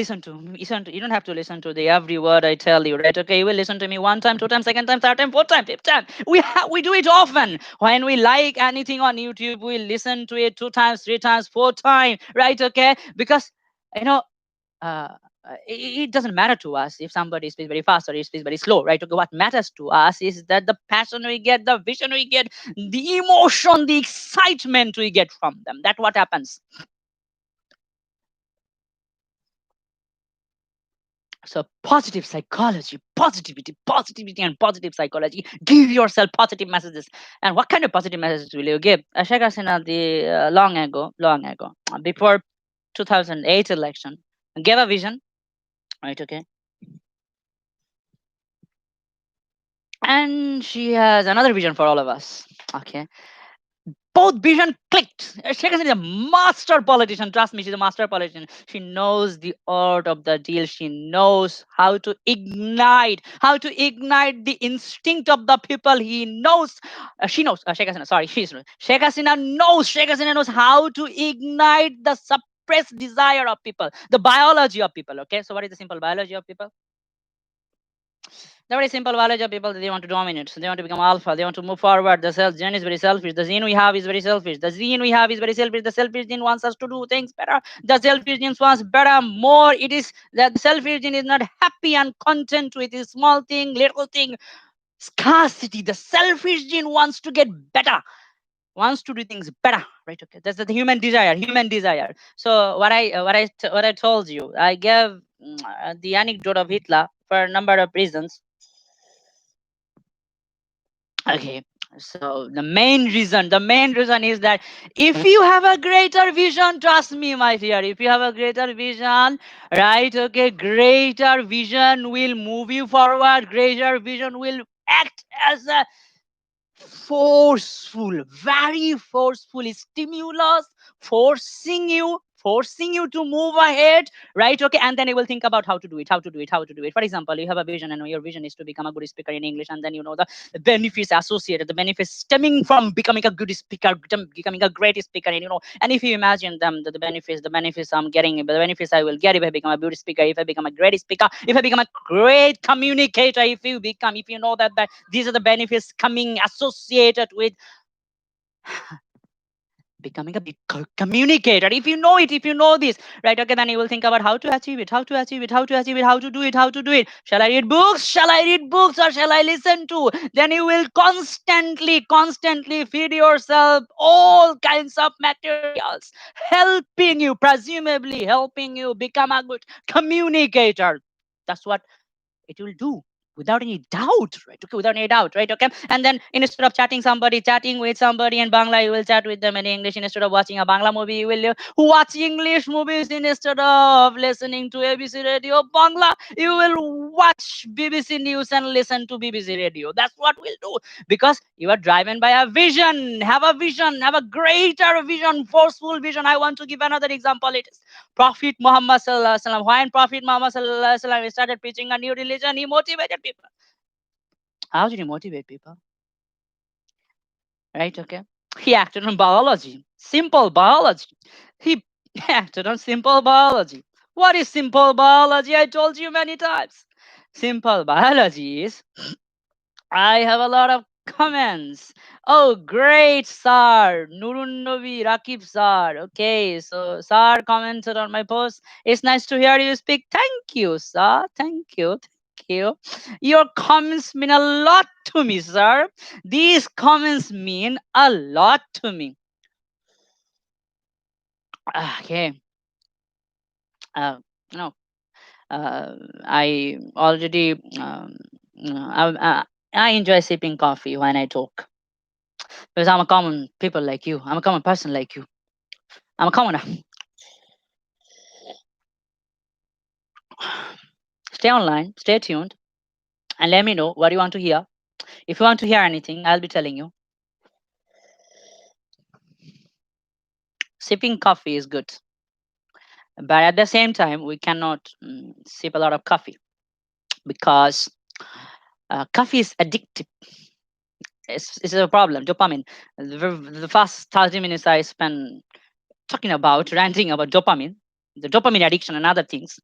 you don't have to listen to the every word I tell you, right? Okay, you will listen to me one time, two times, second time, third time, fourth time, fifth time. We do it often. When we like anything on YouTube, we listen to it two times, three times, four times, right? Okay, because you know uh, it doesn't matter to us if somebody speaks very fast or he speaks very slow, right? Okay, what matters to us is that the passion we get, the vision we get, the emotion, the excitement we get from them. That's what happens. So positive psychology, positivity, and positive psychology. Give yourself positive messages. And what kind of positive messages will you give? Sheikh Hasina, the long ago, before 2008 election, gave a vision, right? Okay, and she has another vision for all of us. Okay, both vision clicked. Sheikh Hasina is a master politician. Trust me, she's a master politician. She knows the art of the deal. She knows how to ignite the instinct of the people. He knows, she knows. Sheikh Hasina, sorry, she's Sheikh Hasina knows. Sheikh Hasina knows how to ignite the suppressed desire of people, the biology of people. Okay, so what is the simple biology of people? The very simple biology of people that they want to dominate. So they want to become alpha. They want to move forward. The self gene is very selfish. The gene we have is very selfish. The gene we have is very selfish. The selfish gene wants us to do things better. The selfish gene wants better, more. It is that the selfish gene is not happy and content with a small thing, little thing, scarcity. The selfish gene wants to get better, wants to do things better, right? Okay, that's the human desire. Human desire. So what I told you, I gave the anecdote of Hitler for a number of reasons. Okay. So the main reason is that if you have a greater vision, trust me, my dear, if you have a greater vision, right? Okay, greater vision will move you forward. Greater vision will act as a forceful, very forceful stimulus, forcing you to move ahead, right? Okay, and then you will think about how to do it, how to do it, how to do it. For example, you have a vision, and your vision is to become a good speaker in English, and then you know the benefits associated, the benefits stemming from becoming a good speaker, becoming a great speaker, and and if you imagine them, the benefits I'm getting, the benefits I will get if I become a good speaker, if I become a great speaker, if I become a great communicator, if you know that these are the benefits coming associated with becoming a big communicator. If you know it, if you know this, right? Okay, then you will think about how to achieve it, how to achieve it, how to achieve it, how to do it, how to do it. Shall I read books? Shall I read books or shall I listen to? Then you will constantly feed yourself all kinds of materials, helping you, presumably helping you become a good communicator. That's what it will do, without any doubt, right? Okay, without any doubt, right? Okay, and then instead of chatting with somebody in Bangla, you will chat with them in English. Instead of watching a Bangla movie, you will watch English movies. Instead of listening to ABC Radio Bangla, you will watch BBC News and listen to BBC Radio. That's what we'll do, because you are driven by a vision. Have a vision, have a greater vision, forceful vision. I want to give another example. It is Prophet Muhammad Sallallahu Alaihi Wasallam. When Prophet Muhammad Sallallahu Alaihi Wasallam started preaching a new religion, he motivated people. How did he motivate people? Right? Okay. He acted on biology, simple biology. He acted on simple biology. What is simple biology? I told you many times. Simple biology is I have a lot of comments. Oh, great, sir. Nurun Nobi, Rakib, sir. Okay, so sir commented on my post. It's nice to hear you speak. Thank you, sir. Thank you. Thank you. Your comments mean a lot to me, sir. These comments mean a lot to me. Okay. Uh, no, I already. I enjoy sipping coffee when I talk because I'm a common people like you. I'm a common person like you. I'm a commoner. Stay online, stay tuned, and let me know what you want to hear. If you want to hear anything, I'll be telling you. Sipping coffee is good, but at the same time, we cannot sip a lot of coffee because coffee is addictive. It's a problem. Dopamine. The first 30 minutes I spent talking about, ranting about dopamine, the dopamine addiction, and other things.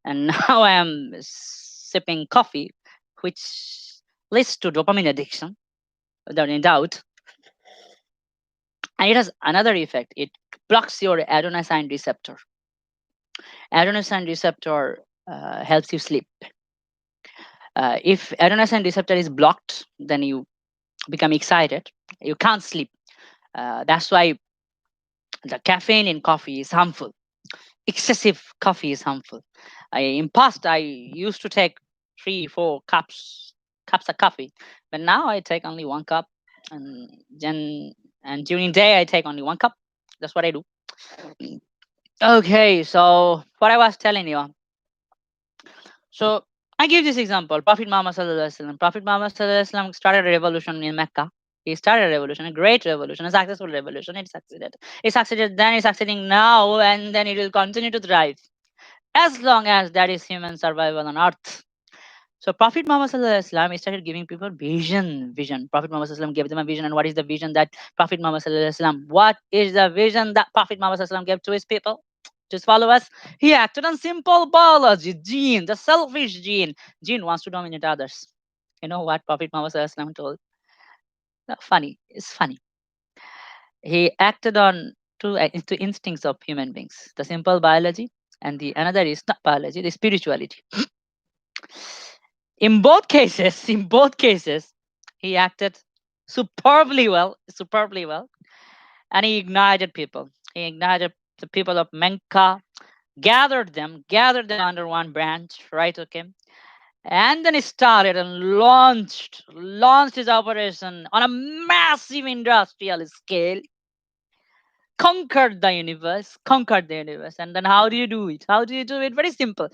And now I am sipping coffee, which leads to dopamine addiction, without any doubt. And it has another effect. It blocks your adenosine receptor. Adenosine receptor helps you sleep. If adenosine receptor is blocked, then you become excited. You can't sleep. That's why the caffeine in coffee is harmful. Excessive coffee is harmful. In past, I used to take 3, 4 cups of coffee, but now I take only 1 cup, and then and during day I take only 1 cup. That's what I do. Okay, so what I was telling you. So I give this example. Prophet Muhammad Sallallahu Alaihi Wasallam. Prophet Muhammad Sallallahu Alaihi Wasallam started a revolution in Mecca. He started a revolution, a great revolution, a successful revolution. It succeeded. It succeeded then, it's succeeding now, and then it will continue to thrive as long as there is human survival on earth. So Prophet Muhammad Sallallahu Alaihi Wasallam, he started giving people vision. Prophet Muhammad Sallallahu Alaihi Wasallam gave them a vision. And what is the vision that Prophet Muhammad Sallallahu Alaihi Wasallam, what is the vision that Prophet Muhammad Sallallahu Alaihi Wasallam gave to his people? Just follow us. He acted on simple biology, gene, the selfish gene. Gene wants to dominate others. You know what Prophet Muhammad Sallallahu Alaihi Wasallam told? Funny. It's funny. He acted on two instincts of human beings: the simple biology, and the another is not biology, the spirituality. In both cases, he acted superbly well, and he ignited people. He ignited the people of Menka, gathered them under one branch, right? Okay, and then he started and launched his operation on a massive industrial scale, conquered the universe. And then how do you do it? How do you do it? Very simple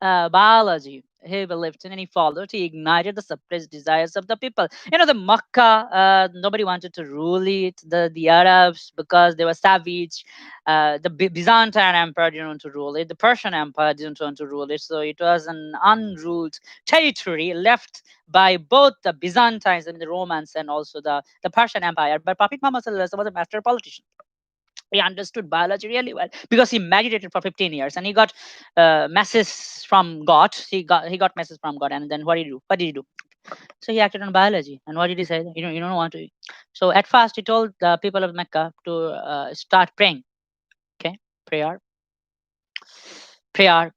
biology. He believed in and he followed. He ignited the suppressed desires of the people. The Makkah, nobody wanted to rule it. The Arabs, because they were savage. The Byzantine Empire didn't want to rule it. The Persian Empire didn't want to rule it. So it was an unruled territory left by both the Byzantines and the Romans, and also the Persian Empire. But Prophet Muhammad Sallallahu Alaihi Wasallam was a master politician. He understood biology really well because he meditated for 15 years and he got messages from God. He got messages from God, and then what did he do? What did he do? So he acted on biology. And what did he say? You don't want to. So at first he told the people of Mecca to start praying. Okay, prayer,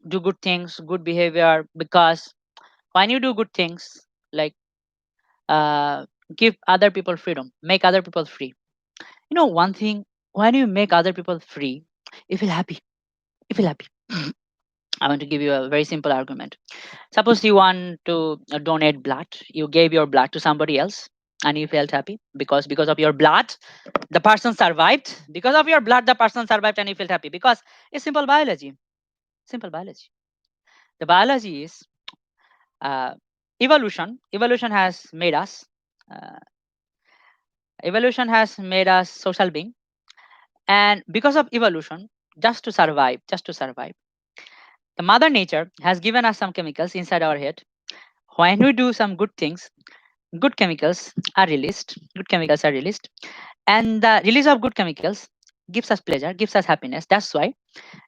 do good things, good behavior, because when you do good things, like uh, give other people freedom, make other people free. One thing, when you make other people free, you feel happy. You feel happy. I want to give you a very simple argument. Suppose you want to donate blood. You gave your blood to somebody else and you felt happy because of your blood, the person survived. Because of your blood, the person survived and you felt happy because it's simple biology. Simple biology. The biology is uh, evolution. Uh, Evolution has made us social being, and because of evolution, just to survive, the mother nature has given us some chemicals inside our head. When we do some good things, good chemicals are released, and the release of good chemicals gives us pleasure, gives us happiness. That's why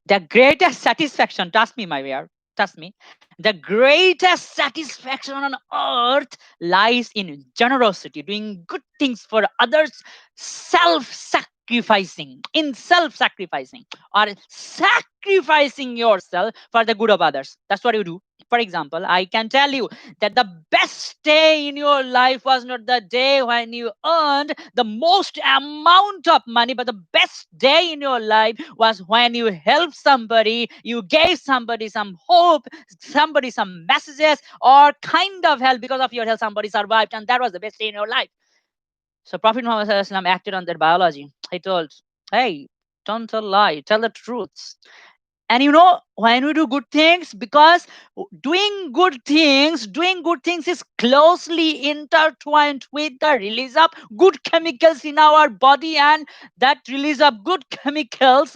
the greatest satisfaction, trust me, my dear, trust me, The greatest satisfaction on earth lies in generosity, doing good things for others, self sacrificing, in self sacrificing, or sacrificing yourself for the good of others. That's what you do. For example, I can tell you that the best day in your life was not the day when you earned the most amount of money, but the best day in your life was when you helped somebody, you gave somebody some hope, somebody some messages, or kind of help. Because of your help somebody survived, and that was the best day in your life. So Prophet Muhammad SAW acted on their biology. He told, hey, don't tell lie, tell the truth. And you know, when we do good things, because doing good things is closely intertwined with the release of good chemicals in our body, and that release of good chemicals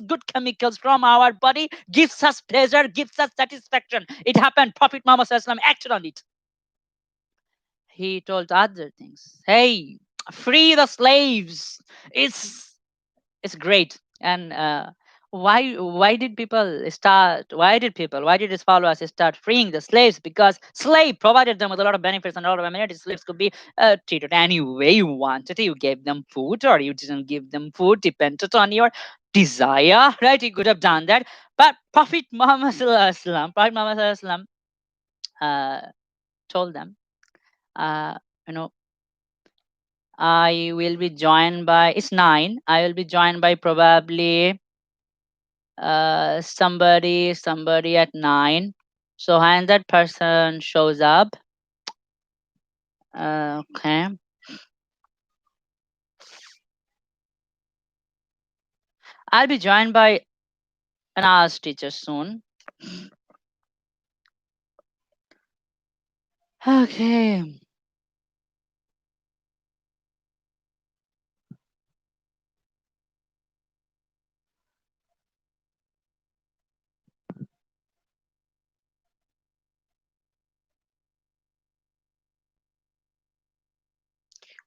from our body gives us pleasure, gives us satisfaction. It happened. Prophet Muhammad SAW acted on it. He told other things. Hey, free the slaves. It's great. And why did people start? Why did his followers start freeing the slaves? Because slave provided them with a lot of benefits and a lot of amenities. Slaves could be treated any way you wanted. You gave them food or you didn't give them food, depended on your desire, right? You could have done that. But Prophet Muhammad Sallallahu Alaihi Wasallam, Prophet Muhammad Sallallahu Alaihi Wasallam, told them, uh, you know, I will be joined by, it's 9. I will be joined by probably somebody at 9. So when that person shows up, okay, I'll be joined by an Ars teacher soon. Okay.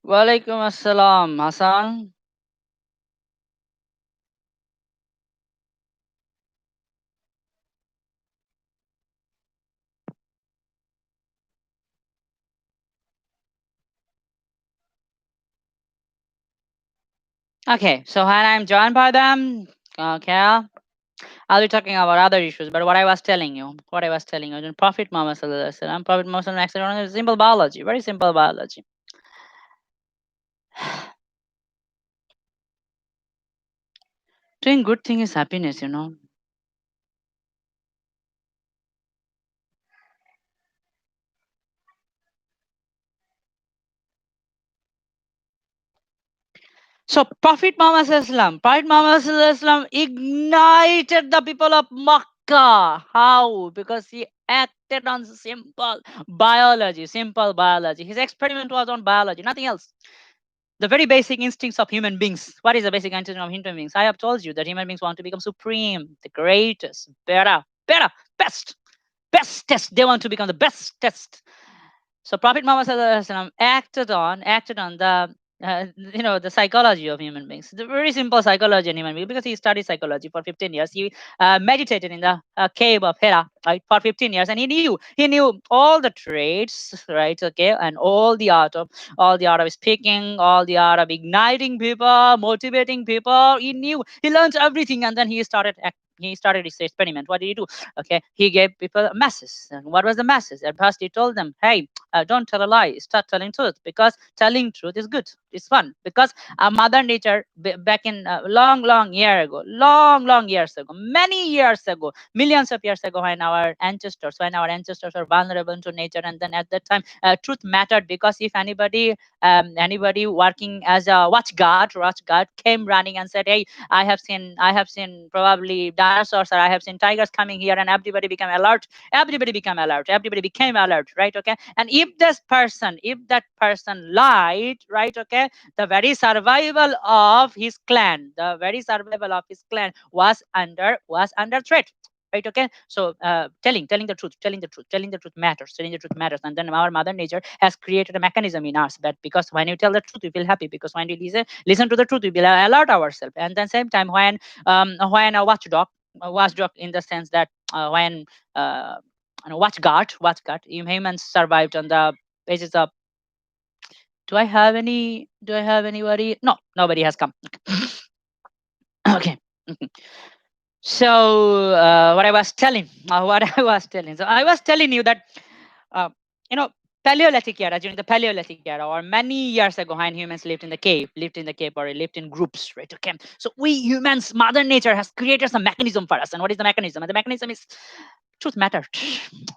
Walaikum assalam, Hassan. Okay, so when I'm joined by them, okay, I'll be talking about other issues. But what I was telling you, Prophet Muhammad Sallallahu Alaihi Wasallam, Prophet Muhammad Sallallahu Alaihi Wasallam, simple biology, very simple biology. Doing good thing is happiness, you know. So Prophet Muhammad Sallallahu ignited the people of Makkah. How? Because he acted on simple biology. His experiment was on biology, nothing else. The very basic instincts of human beings. What is the basic instinct of human beings? I have told you that human beings want to become supreme, the greatest, better, best, bestest. They want to become the bestest. So Prophet Muhammad SAW acted on the the psychology of human beings. The very simple psychology in human beings, because he studied psychology for 15 years. He meditated in the cave of Hira, right, for 15 years, and he knew all the traits, right, okay, and all the art of speaking, all the art of igniting people, motivating people. He learned everything, and then he started his experiment. What did he do? Okay, he gave people masses. And what was the masses? At first, he told them, "Hey, don't tell a lie. Start telling truth, because telling truth is good. It's fun." Because Mother Nature, back in long years ago, many years ago, millions of years ago, when our ancestors were vulnerable to nature, and then at that time, truth mattered, because if anybody working as a watch guard came running and said, "Hey, I have seen probably dinosaurs, or I have seen tigers coming here," and everybody became alert. Everybody became alert, right? Okay. And if that person lied, right? Okay, the very survival of his clan was under threat. Right, okay. So telling the truth and then our mother nature has created a mechanism in us, that because when you tell the truth we feel happy, because when you listen to the truth we will alert ourselves. And then same time, when a watchdog in the sense that when uh, watch guard. Humans survived on the basis of. Do I have anybody? No, nobody has come. Okay. Mhm. So what I was telling. So I was telling you that uh, you know Paleolithic era, during the Paleolithic era, or many years ago, when humans lived in the cave or lived in groups, right? Okay. So we humans, Mother Nature has created some mechanism for us. And what is the mechanism? And the mechanism is truth matter.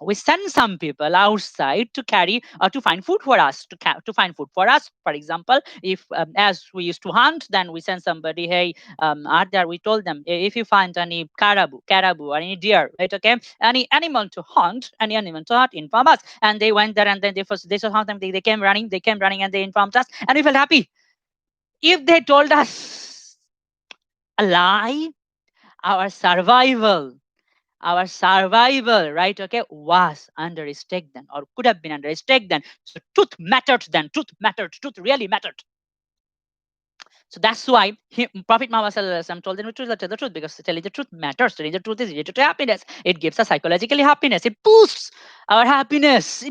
We send some people outside to carry or to find food for us, to find food for us. For example, if as we used to hunt, then we send somebody, hey, out there, we told them, if you find any caribou or any deer, right? Okay, any animal to hunt, inform us. And they went there, and then they saw something, they came running, and they informed us, and we felt happy. If they told us a lie, our survival right? Okay, was under stake then, or could have been under stake then. So truth mattered then. Truth really mattered. So that's why Prophet Muhammad Sallallahu Alaihi Wasallam told them to tell the truth, because telling the truth matters. Telling the truth is related to happiness. It gives us psychologically happiness. It boosts our happiness.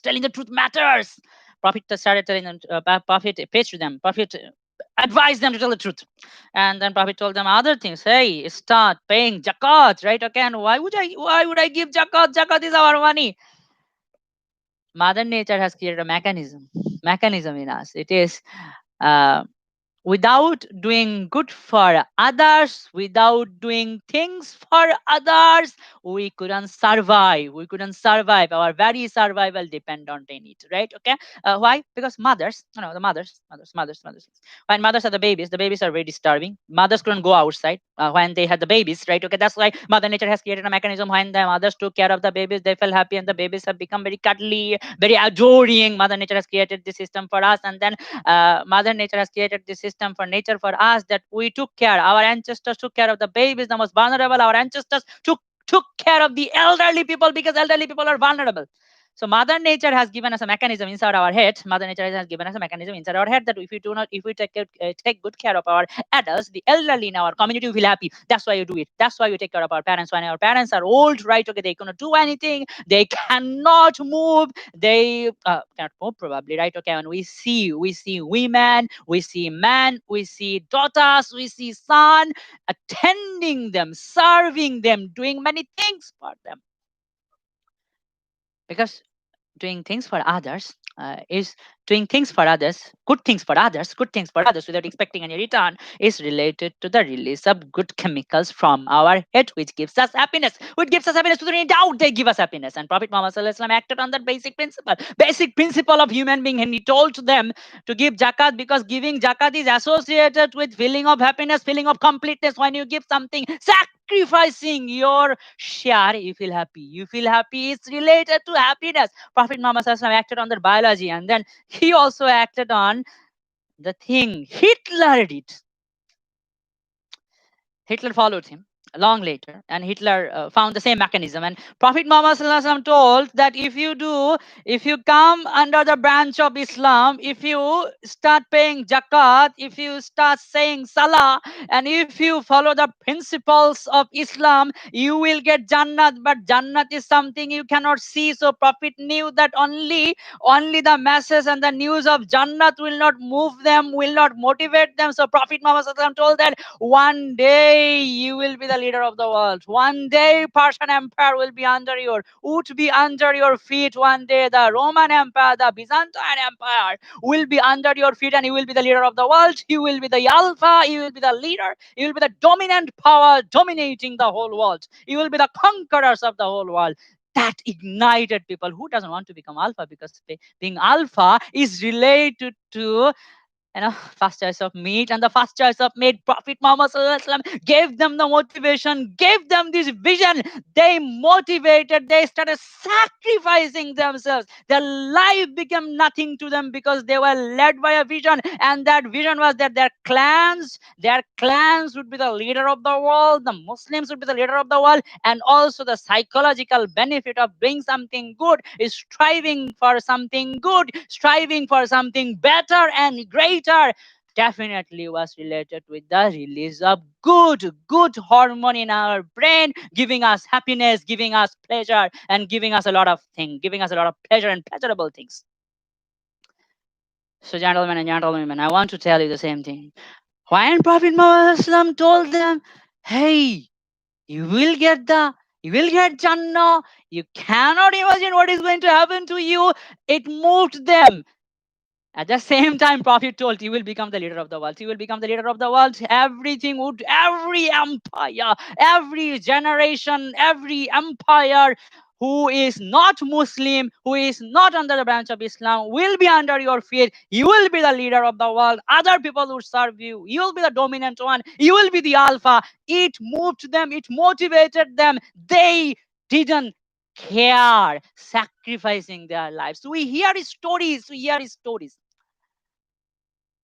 Telling the truth matters. Prophet started telling them. Prophet preached to them. Prophet advised them to tell the truth. And then Prophet told them other things. Hey, start paying zakat, right? Okay, and why would I give zakat? Zakat is our money. Mother Nature has created a mechanism in us. It is. Uh, Without doing good for others, without doing things for others, we couldn't survive. Our very survival depend on it, right? Okay. Why? Because mothers, the mothers, when mothers are the babies are very disturbing. Mothers couldn't go outside when they had the babies, right? Okay, that's why Mother Nature has created a mechanism. When the mothers took care of the babies, they felt happy, and the babies have become very cuddly, very adoring. Mother Nature has created this system for us. And then Mother Nature has created this system for nature for us, that we took care. Our ancestors took care of the babies, the most vulnerable. Our ancestors took care of the elderly people, because elderly people are vulnerable. So Mother Nature has given us a mechanism inside our head. Mother Nature has given us a mechanism inside our head, that if we take good care of our adults, the elderly in our community will feel happy. That's why you do it. That's why you take care of our parents. When our parents are old, right? Okay, they cannot do anything. They cannot move. They cannot move, probably, right? Okay, when we see women, we see men, we see daughters, we see son, attending them, serving them, doing many things for them, because doing things for others is doing things for others, good things for others without expecting any return, is related to the release of good chemicals from our head, which gives us happiness without any doubt. They give us happiness. And Prophet Muhammad Sallallahu Alaihi Wasallam acted on that basic principle of human being, and he told them to give zakat, because giving zakat is associated with feeling of happiness, feeling of completeness. When you give something, sacrificing your share, you feel happy. It's related to happiness. Prophet Muhammad Sallallahu Alaihi Wasallam acted on their biology, and then he also acted on the thing Hitler did. Hitler followed him long later, and Hitler found the same mechanism. And Prophet Muhammad Sallallahu Alaihi Wasallam told that if you come under the branch of Islam, if you start paying zakat, if you start saying salah, and if you follow the principles of Islam, you will get Jannat. But Jannat is something you cannot see. So Prophet knew that only the masses and the news of Jannat will not move them, will not motivate them. So Prophet Muhammad Sallallahu Alaihi Wasallam told that one day you will be the leader of the world. One day Persian Empire would be under your feet. One day the Roman Empire, the Byzantine Empire will be under your feet, and you will be the leader of the world. You will be the alpha, you will be the leader, you will be the dominant power dominating the whole world. You will be the conquerors of the whole world. That ignited people. Who doesn't want to become alpha? Because being alpha is related to first choice of meat. And the first choice of meat, Prophet Muhammad Sallallahu Alaihi Wasallam gave them the motivation, gave them this vision. They started sacrificing themselves. Their life became nothing to them, because they were led by a vision. And that vision was that their clans would be the leader of the world, the Muslims would be the leader of the world. And also the psychological benefit of doing something good is striving for something good, striving for something better and greater. definitely was related with the release of good hormone in our brain, giving us happiness, giving us pleasure, and giving us a lot of things, giving us a lot of pleasure and pleasurable things. So, gentlemen and gentlewomen, I want to tell you the same thing. When Prophet Muhammad told them, hey, you will get you will get Jannah, you cannot imagine what is going to happen to you. It moved them. At the same time, Prophet told, you will become the leader of the world. You will become the leader of the world. Everything would, every empire, every generation, every empire who is not Muslim, who is not under the branch of Islam, will be under your feet. You will be the leader of the world. Other people will serve you. You will be the dominant one. You will be the alpha. It moved them. It motivated them. They didn't care, sacrificing their lives. So we hear stories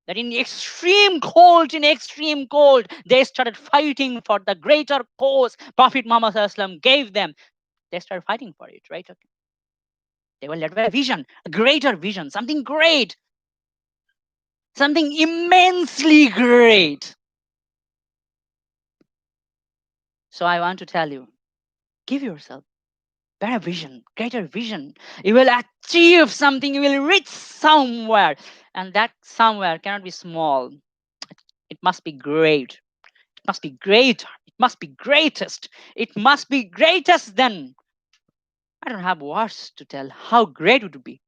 that in extreme cold, they started fighting for the greater cause Prophet Muhammad SAW gave them. They started fighting for it, right? Okay. They were led by a vision, a greater vision, something great, something immensely great. So I want to tell you, give yourself better vision, greater vision. You will achieve something, you will reach somewhere. And that somewhere cannot be small. It must be great. It must be great. It must be greatest. It must be greatest then. I don't have words to tell how great it would be.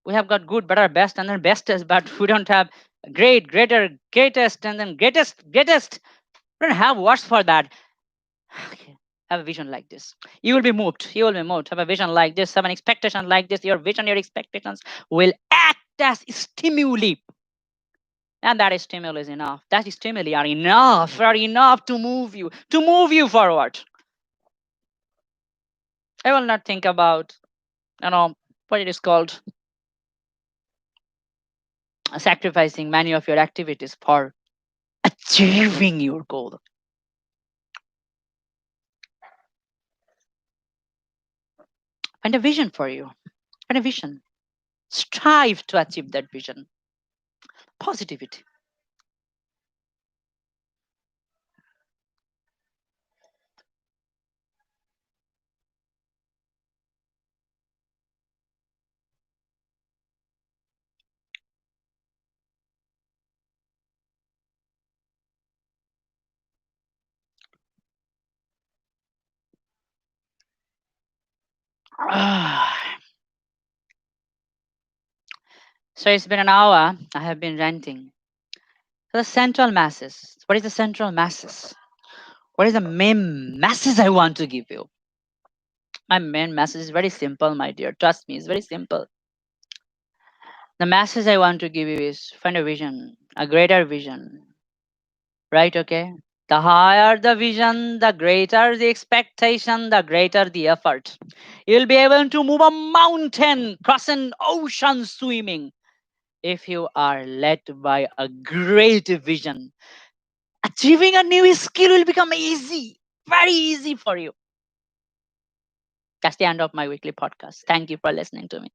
We have got good, better, best, and then bestest, but we don't have great, greater, greatest, and then greatest, greatest. We don't have words for that. Okay. Have a vision like this. You will be moved. You will be moved. Have a vision like this. Have an expectation like this. Your vision, your expectations will act as stimuli. And that stimuli is enough. That stimuli are enough to move you forward. I will not think about, what it is called, sacrificing many of your activities for achieving your goal. Find a vision for you. Find a vision. Strive to achieve that vision. Positivity. So it's been an hour. I have been ranting. So the central masses. What is the central masses? What is the main message I want to give you? My main message is very simple, my dear. Trust me, it's very simple. The message I want to give you is find a vision, a greater vision. Right? Okay. The higher the vision, the greater the expectation, the greater the effort. You'll be able to move a mountain, cross an ocean swimming if you are led by a great vision. Achieving a new skill will become easy, very easy for you. That's the end of my weekly podcast. Thank you for listening to me.